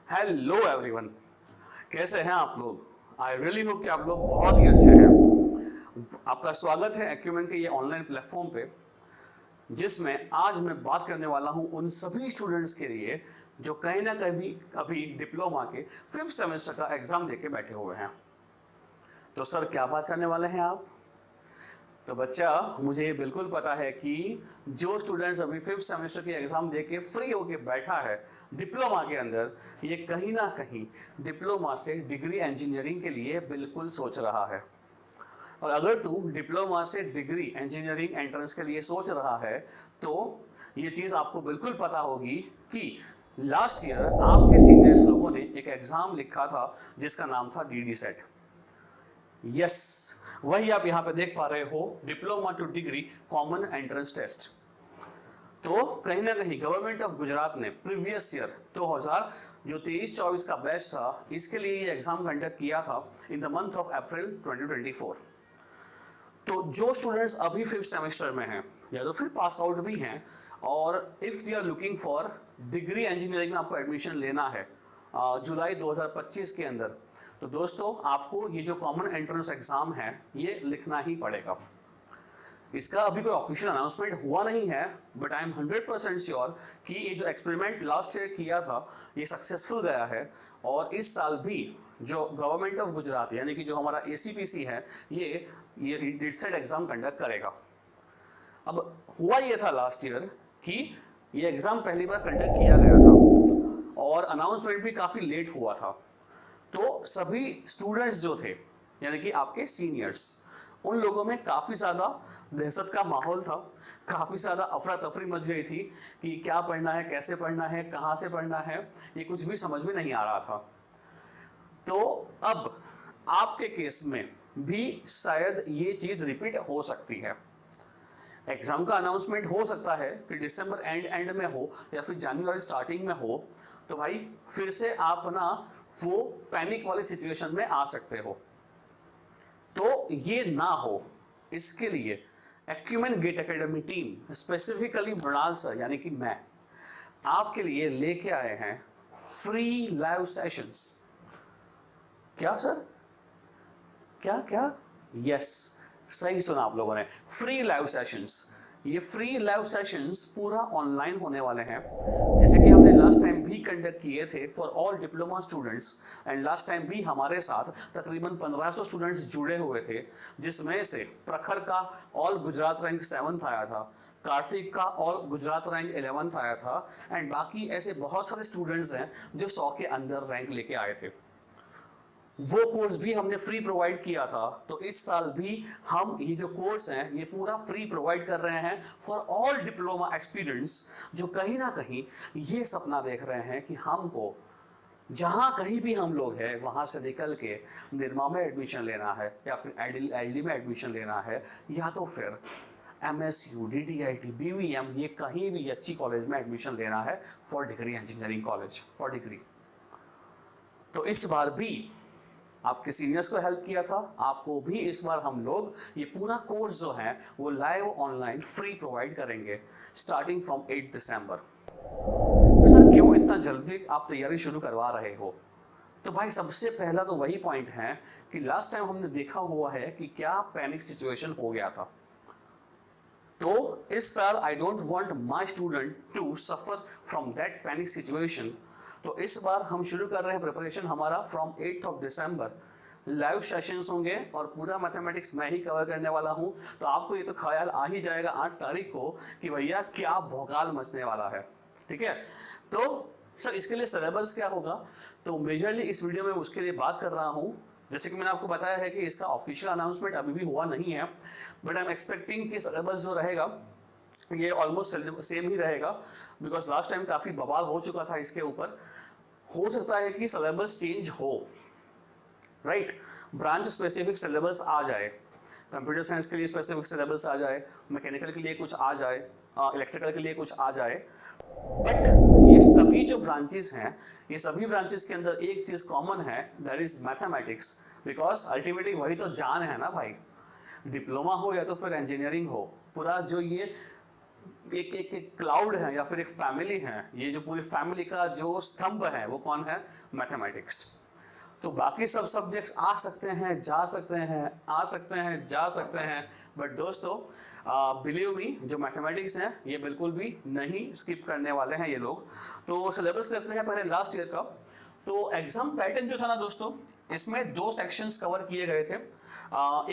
Hello everyone, कैसे हैं आप लोग? आई रियली होप कि आप लोग बहुत ही अच्छे हैं। आपका स्वागत है एक्यूमेंट के ये ऑनलाइन प्लेटफॉर्म पे, जिसमें आज मैं बात करने वाला हूं उन सभी स्टूडेंट्स के लिए जो कहीं ना कहीं अभी डिप्लोमा के 5th सेमेस्टर का एग्जाम देके बैठे हुए हैं। तो सर, क्या बात करने वाले हैं आप? तो बच्चा, मुझे ये बिल्कुल पता है कि जो स्टूडेंट्स अभी 5th सेमेस्टर की एग्जाम देके फ्री होके बैठा है डिप्लोमा के अंदर, ये कहीं ना कहीं डिप्लोमा से डिग्री इंजीनियरिंग के लिए बिल्कुल सोच रहा है। और अगर तू डिप्लोमा से डिग्री इंजीनियरिंग एंट्रेंस के लिए सोच रहा है तो ये चीज़ आपको बिल्कुल पता होगी कि लास्ट ईयर आपके सीनियर्स लोगों ने एक एग्जाम लिखा था जिसका नाम था डीडी सेट। यस, वही आप यहां पे देख पा रहे हो, diploma to degree common entrance test. तो कहीं ना कहीं गवर्नमेंट ऑफ गुजरात ने प्रीवियस ईयर 2000 जो 23-24 का बैच था, इसके लिए ये एग्जाम कंडक्ट किया था in the month of April 2024। तो जो स्टूडेंट्स अभी 5th सेमेस्टर में हैं या तो फिर पास आउट भी हैं, और if they are looking for degree engineering में आपको एडमिशन लेना है जुलाई 2025 के अंदर, तो दोस्तों आपको ये जो कॉमन एंट्रेंस एग्जाम है ये लिखना ही पड़ेगा। इसका अभी कोई ऑफिशियल अनाउंसमेंट हुआ नहीं है, बट आई एम 100% श्योर कि ये जो एक्सपेरिमेंट लास्ट ईयर किया था ये सक्सेसफुल गया है। और इस साल भी जो गवर्नमेंट ऑफ गुजरात यानी कि जो हमारा एसीपीसी है ये डिस्टेंट एग्जाम कंडक्ट करेगा। अब हुआ ये था लास्ट ईयर कि ये एग्जाम पहली बार कंडक्ट किया गया था और अनाउंसमेंट भी काफ़ी लेट हुआ था। तो सभी स्टूडेंट्स जो थे यानी कि आपके सीनियर्स, उन लोगों में काफ़ी ज़्यादा दहशत का माहौल था, काफ़ी ज़्यादा अफरा तफरी मच गई थी कि क्या पढ़ना है, कैसे पढ़ना है, कहाँ से पढ़ना है, ये कुछ भी समझ में नहीं आ रहा था। तो अब आपके केस में भी शायद ये चीज़ रिपीट हो सकती है। एग्जाम का अनाउंसमेंट हो सकता है कि दिसंबर एंड में हो या फिर जनवरी स्टार्टिंग में हो, तो भाई फिर से आप ना वो पैनिक वाली सिचुएशन में आ सकते हो। तो ये ना हो, इसके लिए Acumen GATE Academy team, specifically Mrinal sir यानी कि मैं, आपके लिए लेके आए हैं फ्री लाइव सेशंस। क्या सर? क्या क्या? यस, सही सुना आप लोगों ने, फ्री लाइव सेशंस। ये फ्री लाइव सेशंस पूरा ऑनलाइन होने वाले हैं, जैसे कि हमने लास्ट टाइम भी कंडक्ट किए थे for all diploma students. And last time भी हमारे साथ तकरीबन 1500 स्टूडेंट्स जुड़े हुए थे, जिसमें से प्रखर का ऑल गुजरात रैंक 7th आया था, कार्तिक का ऑल गुजरात रैंक 11th आया था, एंड बाकी ऐसे बहुत सारे स्टूडेंट्स हैं जो 100 के अंदर रैंक लेके आए थे। वो कोर्स भी हमने फ्री प्रोवाइड किया था। तो इस साल भी हम ये जो कोर्स हैं ये पूरा फ्री प्रोवाइड कर रहे हैं फॉर ऑल डिप्लोमा एक्सपीरियंस जो कहीं ना कहीं ये सपना देख रहे हैं कि हमको जहाँ कहीं भी हम लोग हैं वहाँ से निकल के निरमा में एडमिशन लेना है या फिर एलडी में एडमिशन लेना है, या तो फिर MSU, DDIT, BVM, ये कहीं भी अच्छी कॉलेज में एडमिशन लेना है for degree engineering college for degree. तो इस बार भी आपके सीनियर्स को हेल्प किया था, आपको भी इस बार हम लोग ये पूरा कोर्स जो है वो लाइव ऑनलाइन फ्री प्रोवाइड करेंगे स्टार्टिंग फ्रॉम 8 दिसंबर। सर, क्यों इतना जल्दी आप तैयारी शुरू करवा रहे हो? तो भाई सबसे पहला तो वही पॉइंट है कि लास्ट टाइम हमने देखा हुआ है कि क्या पैनिक सिचुएशन हो गया था। तो इस साल I don't want my student to suffer from that panic situation. तो इस बार हम शुरू कर रहे हैं प्रिपरेशन हमारा फ्रॉम 8 दिसंबर। लाइव सेशंस होंगे और पूरा मैथमेटिक्स मैं ही कवर करने वाला हूं। तो आपको ये तो ख्याल आ ही जाएगा 8 तारीख को कि भैया क्या भौकाल मचने वाला है। ठीक है, तो सर इसके लिए सिलेबस क्या होगा? तो मेजरली इस वीडियो में उसके लिए बात कर रहा हूँ। जैसे कि मैंने आपको बताया है कि इसका ऑफिशियल अनाउंसमेंट अभी भी हुआ नहीं है, बट आई एम एक्सपेक्टिंग कि सिलेबस जो रहेगा ये ऑलमोस्ट सेम ही रहेगा, बिकॉज लास्ट टाइम काफ़ी बवाल हो चुका था इसके ऊपर। हो सकता है कि सिलेबस चेंज हो, राइट, ब्रांच स्पेसिफिक सिलेबस आ जाए, कंप्यूटर साइंस के लिए स्पेसिफिक सिलेबस आ जाए, मैकेनिकल के लिए कुछ आ जाए, इलेक्ट्रिकल के लिए कुछ आ जाए, बट ये सभी जो ब्रांचेस हैं ये सभी ब्रांचेस के अंदर एक चीज़ कॉमन है, that is mathematics, because ultimately वही तो जान है ना भाई। डिप्लोमा हो या तो फिर इंजीनियरिंग हो, पूरा जो ये एक क्लाउड है या फिर एक फैमिली है, ये जो पूरी फैमिली का जो स्तंभ है वो कौन है? मैथमेटिक्स। तो बाकी सब सब्जेक्ट्स आ सकते हैं, जा सकते हैं, आ सकते हैं, जा सकते हैं, बट दोस्तों बिलीव मी, जो मैथमेटिक्स है ये बिल्कुल भी नहीं स्किप करने वाले हैं ये लोग। तो सिलेबस देखते हैं पहले लास्ट ईयर का। तो एग्जाम पैटर्न जो था ना दोस्तों, इसमें 2 सेक्शंस कवर किए गए थे।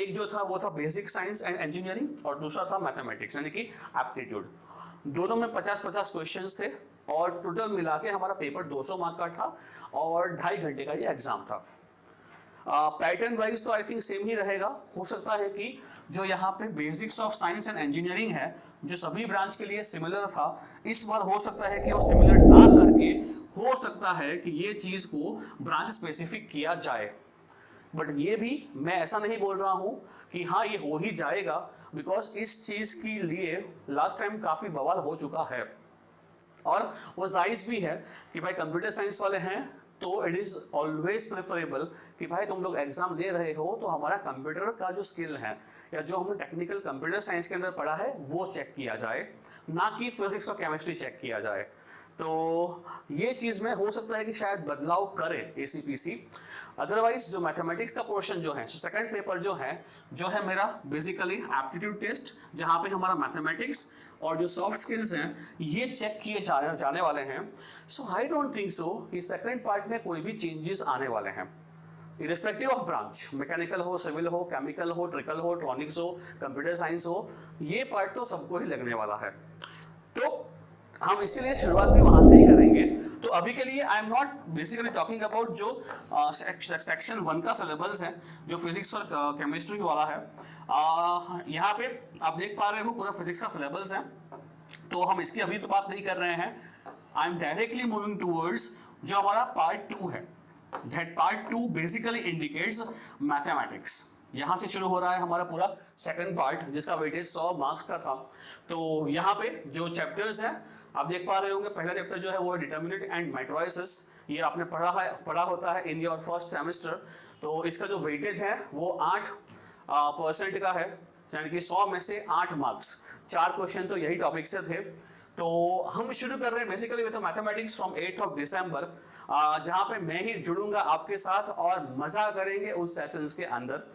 एक जो था वो था बेसिक साइंस एंड इंजीनियरिंग और दूसरा था मैथमेटिक्स यानी कि एप्टीट्यूड। दोनों में 50-50 क्वेश्चंस थे और टोटल मिला के हमारा पेपर 200 मार्क का था और 2.5 घंटे का ये एग्जाम था। पैटर्न वाइज तो आई थिंक सेम ही रहेगा। हो सकता है कि जो यहाँ पे basics of science and engineering है जो सभी ब्रांच के लिए सिमिलर था, इस बार हो सकता है कि वो सिमिलर ना करके हो सकता है कि ये चीज को ब्रांच स्पेसिफिक किया जाए। बट ये भी मैं ऐसा नहीं बोल रहा हूँ कि हाँ ये हो ही जाएगा, बिकॉज इस चीज के लिए लास्ट टाइम काफी बवाल हो चुका है और वो जायज भी है कि भाई कंप्यूटर साइंस वाले हैं तो इट इज ऑलवेज प्रेफरेबल कि भाई तुम लोग एग्जाम दे रहे हो तो हमारा कंप्यूटर का जो स्किल है या जो हमने टेक्निकल कंप्यूटर साइंस के अंदर पढ़ा है वो चेक किया जाए, ना कि फिजिक्स और केमिस्ट्री चेक किया जाए। तो ये चीज में हो सकता है कि शायद बदलाव करे एसीपीसी। अदरवाइज जो मैथमेटिक्स का पोर्शन जो है, सेकंड पेपर जो है मेरा बेसिकली एप्टीट्यूड टेस्ट, जहां पे हमारा मैथमेटिक्स और जो सॉफ्ट स्किल्स हैं ये चेक किए जाने वाले हैं। सो आई डोंट थिंक सो कि सेकंड पार्ट में कोई भी चेंजेस आने वाले हैं, इरेस्पेक्टिव ऑफ ब्रांच, मैकेनिकल हो, सिविल हो, केमिकल हो, ट्रिकल हो, ट्रॉनिक्स हो, कंप्यूटर साइंस हो, ये पार्ट तो सबको ही लगने वाला है। तो हम इसीलिए शुरुआत भी वहां से ही करेंगे। तो अभी के लिए I am not basically talking about जो सेक्शन 1 का सिलेबस है जो फिजिक्स और केमिस्ट्री वाला है। यहाँ पे आप देख पा रहे हो पूरा फिजिक्स का सिलेबस है, तो हम इसकी अभी तो बात नहीं कर रहे हैं। I am directly moving towards जो हमारा पार्ट 2 है। That part 2 basically indicates mathematics. यहाँ से शुरू हो रहा है हमारा पूरा सेकंड पार्ट जिसका वेटेज 100 मार्क्स का था। तो यहाँ पे जो चैप्टर्स हैं आप देख पा रहे होंगे, पहला चैप्टर जो है वो है डिटरमिनेंट एंड मैट्रिसेस। ये आपने पढ़ा होता है इन योर फर्स्ट सेमेस्टर। तो इसका जो वेटेज है वो 8% का है, यानी कि 100 में से 8 मार्क्स। 4 क्वेश्चन तो यही टॉपिक से थे। तो हम शुरू कर रहे हैं बेसिकली विद मैथमेटिक्स फ्रॉम 8 दिसंबर, जहां पे मैं ही जुड़ूंगा आपके साथ और मजा करेंगे उस सेशंस के अंदर।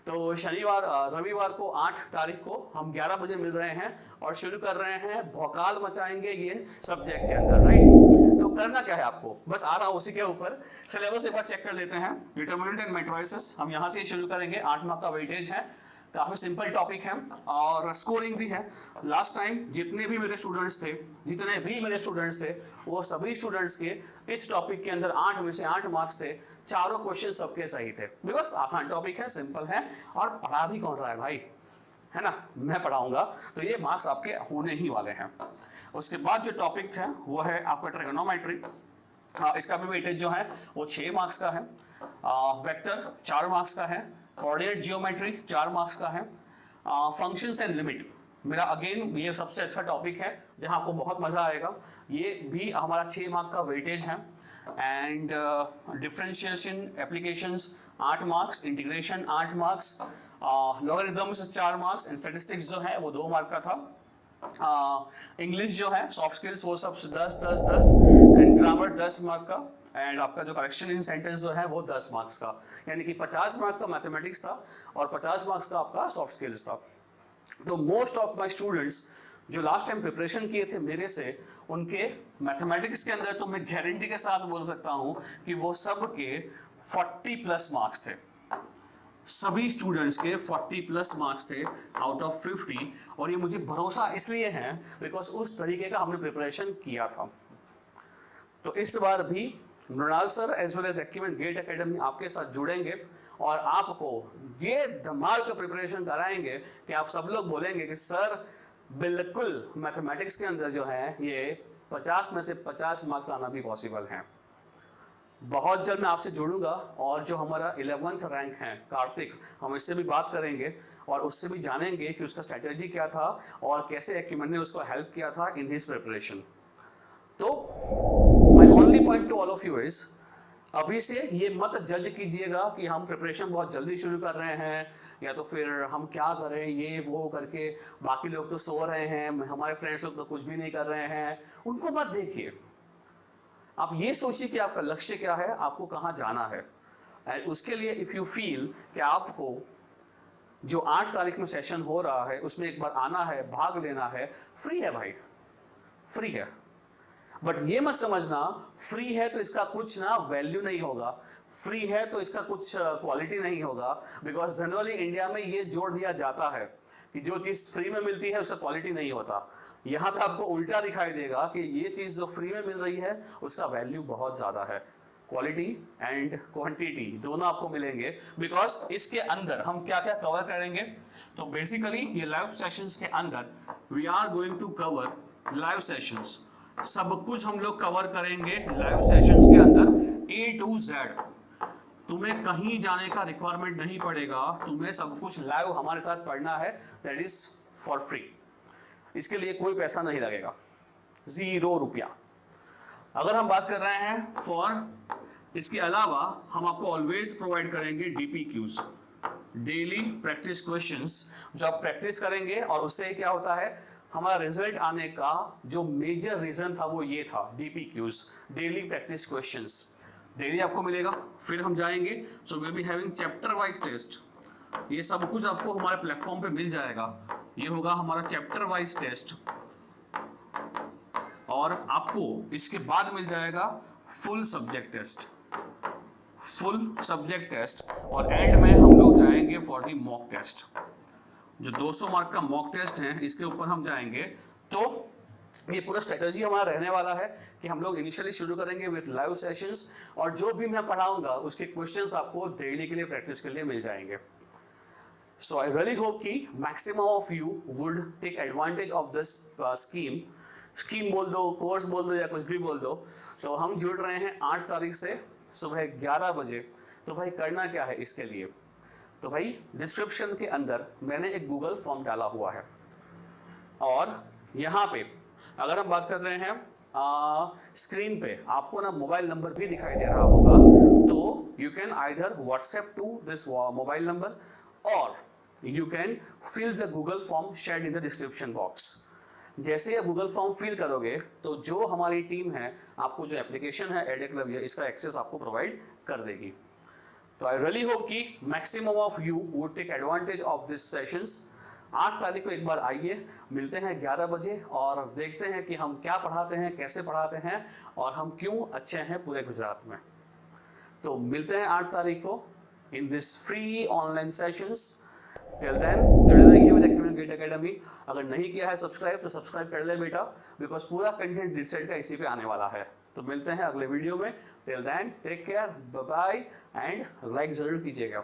तो शनिवार रविवार को 8 तारीख को हम 11 बजे मिल रहे हैं और शुरू कर रहे हैं, भौकाल मचाएंगे ये सब्जेक्ट के अंदर, राइट। तो करना क्या है आपको, बस आ रहा हूँ उसी के ऊपर सिलेबस एक बार चेक कर लेते हैं। डिटरमिनेंट एंड मैट्रिसेस हम यहाँ से शुरू करेंगे, 8 मार्क का वेटेज है, काफी सिंपल टॉपिक है और स्कोरिंग भी है। लास्ट टाइम जितने भी मेरे स्टूडेंट्स थे वो सभी स्टूडेंट्स के इस टॉपिक के अंदर 8 में से 8 मार्क्स थे। चारों क्वेश्चन सबके सही थे, बिकॉज आसान टॉपिक है, सिंपल है और पढ़ा भी कौन रहा है भाई, है ना, मैं पढ़ाऊंगा। तो ये मार्क्स आपके होने ही वाले हैं। उसके बाद जो टॉपिक है वो है आपका ट्रिगोनोमेट्री। इसका भी वेटेज जो है वो 6 मार्क्स का है। वेक्टर 4 मार्क्स का है। कोऑर्डिनेट जियोमेट्री 4 मार्क्स का है। फंक्शंस एंड लिमिट मेरा अगेन ये सबसे अच्छा टॉपिक है जहां आपको बहुत मजा आएगा। ये भी हमारा 6 मार्क का वेटेज है। And differentiation applications 8 marks, integration 8 marks, logarithms 4 marks and statistics जो है वो 2 मार्क का था। इंग्लिश जो है सॉफ्ट स्किल्स वो सब 10 एंड ग्रामर 10 मार्क का, एंड आपका जो करेक्शन इन सेंटेंस जो है वो 10 मार्क्स का, यानी कि 50 मार्क का मैथमेटिक्स था और 50 मार्क्स का आपका सॉफ्ट स्किल्स था। तो मोस्ट ऑफ माय स्टूडेंट्स जो लास्ट टाइम प्रिपरेशन किए थे मेरे से, उनके मैथमेटिक्स के अंदर तो मैं गारंटी के साथ बोल सकता हूं कि वो सब के 40+ मार्क्स थे। सभी स्टूडेंट्स के 40+ मार्क्स थे आउट ऑफ 50, और ये मुझे भरोसा इसलिए है बिकॉज उस तरीके का हमने प्रिपरेशन किया था। तो इस बार भी Mrinal sir as well as Acumen GATE Academy आपके साथ जुड़ेंगे और आपको ये धमाल का प्रिपरेशन कराएंगे कि आप सब लोग बोलेंगे कि सर बिल्कुल मैथमेटिक्स के अंदर जो है ये 50 में से 50 मार्क्स लाना भी पॉसिबल है। बहुत जल्द मैं आपसे जुड़ूंगा और जो हमारा 11th रैंक है कार्तिक, हम इससे भी बात करेंगे और उससे भी जानेंगे कि उसका स्ट्रेटेजी क्या था और कैसे एक्यूमेंट ने उसको हेल्प किया था इन हिज प्रिपरेशन। तो my only point to all of you is अभी से ये मत जज कीजिएगा कि हम प्रिपरेशन बहुत जल्दी शुरू कर रहे हैं या तो फिर हम क्या करें ये वो करके, बाकी लोग तो सो रहे हैं, हमारे फ्रेंड्स लोग तो कुछ भी नहीं कर रहे हैं, उनको मत देखिए। आप ये सोचिए कि आपका लक्ष्य क्या है, आपको कहाँ जाना है। एंड उसके लिए इफ़ यू फील कि आपको जो 8 तारीख में सेशन हो रहा है उसमें एक बार आना है, भाग लेना है, फ्री है भाई, फ्री है। बट ये मत समझना फ्री है तो इसका कुछ ना वैल्यू नहीं होगा, फ्री है तो इसका कुछ क्वालिटी नहीं होगा। बिकॉज जनरली इंडिया में ये जोड़ दिया जाता है कि जो चीज़ फ्री में मिलती है उसका क्वालिटी नहीं होता। यहाँ पे आपको उल्टा दिखाई देगा कि ये चीज़ जो फ्री में मिल रही है उसका वैल्यू बहुत ज़्यादा है। क्वालिटी एंड क्वांटिटी दोनों आपको मिलेंगे। बिकॉज इसके अंदर हम क्या क्या कवर करेंगे, तो बेसिकली ये लाइव सेशंस के अंदर we are going to cover live sessions, सब कुछ हम लोग कवर करेंगे लाइव सेशंस के अंदर A to Z। तुम्हें कहीं जाने का रिक्वायरमेंट नहीं पड़ेगा, तुम्हें सब कुछ लाइव हमारे साथ पढ़ना है, दैट इज फॉर फ्री। इसके लिए कोई पैसा नहीं लगेगा, 0 रुपया। अगर हम बात कर रहे हैं फॉर इसके अलावा हम आपको ऑलवेज प्रोवाइड करेंगे DPQs, डेली प्रैक्टिस क्वेश्चंस, जो आप प्रैक्टिस करेंगे और उससे क्या होता है, हमारा रिजल्ट आने का जो मेजर रीजन था वो ये था, DPQs, daily practice questions daily आपको मिलेगा। फिर हम जाएंगे, so will be having chapter wise test, ये सब कुछ आपको हमारे प्लेटफॉर्म पे मिल जाएगा। ये होगा हमारा चैप्टर वाइज टेस्ट, और आपको इसके बाद मिल जाएगा full subject test, full subject test, और एंड में हम लोग जाएंगे फॉर द मॉक टेस्ट। जो 200 मार्क का मॉक टेस्ट है इसके ऊपर हम जाएंगे। तो ये पूरा स्ट्रेटजी हमारा रहने वाला है कि हम लोग इनिशियली शुरू करेंगे विद लाइव सेशंस, और जो भी मैं पढ़ाऊंगा उसके क्वेश्चंस आपको डेली के लिए प्रैक्टिस के लिए मिल जाएंगे। सो आई रियली होप कि maximum of you would take advantage of this scheme बोल दो, कोर्स बोल दो, या कुछ भी बोल दो। तो हम जुड़ रहे हैं 8 तारीख से सुबह 11 बजे। तो भाई करना क्या है इसके लिए, तो भाई डिस्क्रिप्शन के अंदर मैंने एक गूगल फॉर्म डाला हुआ है, और यहाँ पे अगर हम बात कर रहे हैं स्क्रीन पे आपको ना मोबाइल नंबर भी दिखाई दे रहा होगा, तो you can either WhatsApp to this mobile number और you can fill the Google form shared in the description box. जैसे ये गूगल फॉर्म फिल करोगे तो जो हमारी टीम है आपको जो एप्लीकेशन है एडक्लबिया, इसका एक्सेस आपको प्रोवाइड कर देगी। तो आई रियली होप कि maximum of you would take advantage of this sessions. 8 तारीख को एक बार आइए, मिलते हैं 11 बजे और देखते हैं कि हम क्या पढ़ाते हैं, कैसे पढ़ाते हैं, और हम क्यों अच्छे हैं पूरे गुजरात में। तो मिलते हैं 8 तारीख को in this free online sessions. Till then जुड़े रहिए विद एक्यूमेंट गेट एकेडमी। अगर नहीं किया है सब्सक्राइब तो सब्सक्राइब कर ले बेटा, बिकॉज पूरा कंटेंट डिसाइड का इसी पे आने वाला है। तो मिलते हैं अगले वीडियो में। Till then take care, bye bye, and like जरूर कीजिएगा।